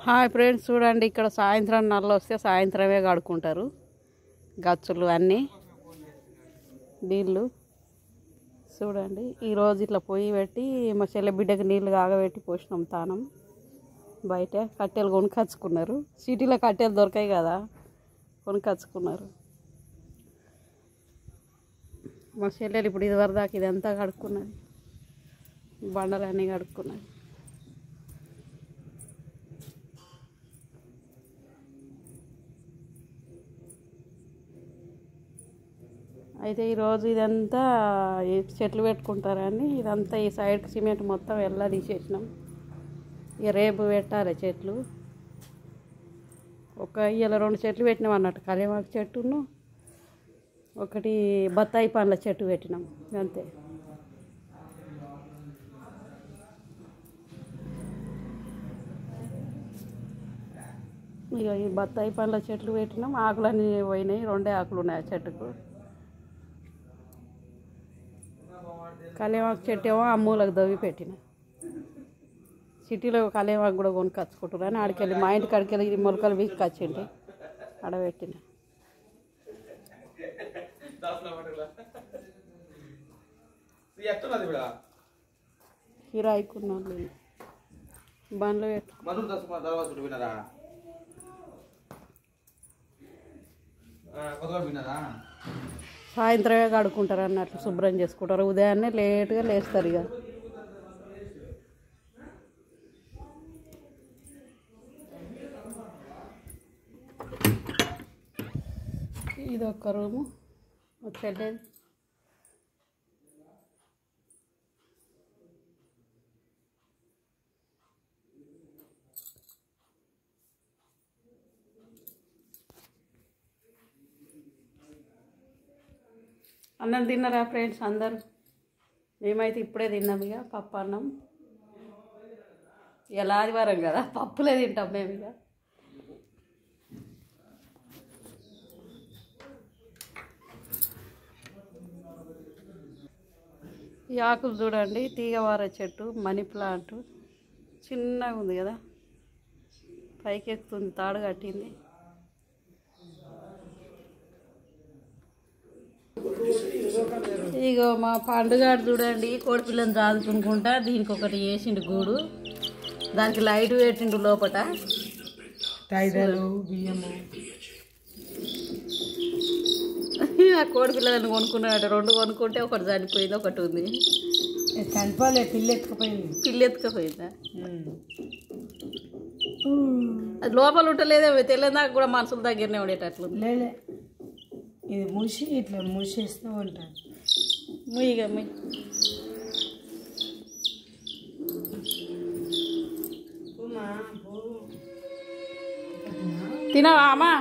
Hi friends, చూడండి ఇక్కడ సాయంత్రం నల్ల వస్తే సాయంత్రమే కడుక్కుంటారు గచ్చులు అన్నీ నీళ్ళు. చూడండి ఈరోజు ఇట్లా పొయ్యి పెట్టి మా చెల్లె బిడ్డకి నీళ్ళు కాగబెట్టి పోసినాం తానం. బయట కట్టెలు కొనుకొచ్చుకున్నారు, సిటీలో కట్టెలు దొరకాయి కదా, కొనుకొచ్చుకున్నారు. మా చెల్లెలు ఇప్పుడు ఇది వరదాకా ఇదంతా కడుక్కున్నది, బండలన్నీ కడుక్కున్నది. అయితే ఈరోజు ఇదంతా చెట్లు పెట్టుకుంటారని ఇదంతా ఈ సైడ్కి సిమెంట్ మొత్తం ఎలా తీసేసినాం. ఇక రేపు పెట్టాలి చెట్లు. ఇలా 2 చెట్లు పెట్టినాం అన్నట్టు, కరివేపాకు చెట్టును ఒకటి బత్తాయి పండ్ల చెట్టు పెట్టినాం అంతే. ఇక ఈ బత్తాయి పండ్ల చెట్లు పెట్టినాం, ఆకులన్నీ పోయినాయి, 2 ఆకులు ఉన్నాయి ఆ చెట్టుకు. కలేమాకు చెట్టు ఏమో అమ్మూలకు దవ్వి పెట్టిన. సిటీలో కలేమాకు కూడా కొనుకొచ్చుకుంటారు అని ఆడికెళ్ళి మా ఇంటికి అడికెళ్ళి మొలకలు వీక్కొచ్చింది, ఆడబెట్టిన. కిరాయికున్నాను బండ్లు పెట్టు. సాయంత్రమే కడుక్కుంటారు అన్నట్లు, శుభ్రం చేసుకుంటారు. ఉదయాన్నే లేట్గా లేస్తారు. ఇక ఇది ఒక్క రూము వచ్చేది. అన్నం తిన్నారా ఫ్రెండ్స్ అందరు? మేమైతే ఇప్పుడే తిన్నాం. ఇక పప్పు అన్నం. ఇలా ఆదివారం కదా, పప్పులే తింటాం మేము. ఇక ఈ ఆకులు చూడండి, తీగవార చెట్టు, మనీ ప్లాంట్ చిన్నగా ఉంది కదా, పైకి ఎక్కుతుంది, తాడు కట్టింది. ఇగో మా పండుగాడు చూడండి, కోడిపిల్లని దాదుకుంటా దీనికి ఒకటి వేసిండు గూడు, దానికి లైట్ పెట్టిండు లోపట. బియ్యము ఆ కోడిపిల్లని కొనుక్కున్నాడు, 2 కొనుక్కుంటే ఒకటి చనిపోయింది, ఒకటి ఉంది. చనిపోలే, పిల్లి ఎత్తుకపోయిందా? అది లోపల ఉంటలేదే, తెలియదాకా కూడా మనుషుల దగ్గరనే ఉండేటట్లు. లేలే, ఇది మూసి ఇట్లా మూసేస్తూ ఉంటాను. ముయ్యిగా తినవా అమ్మా?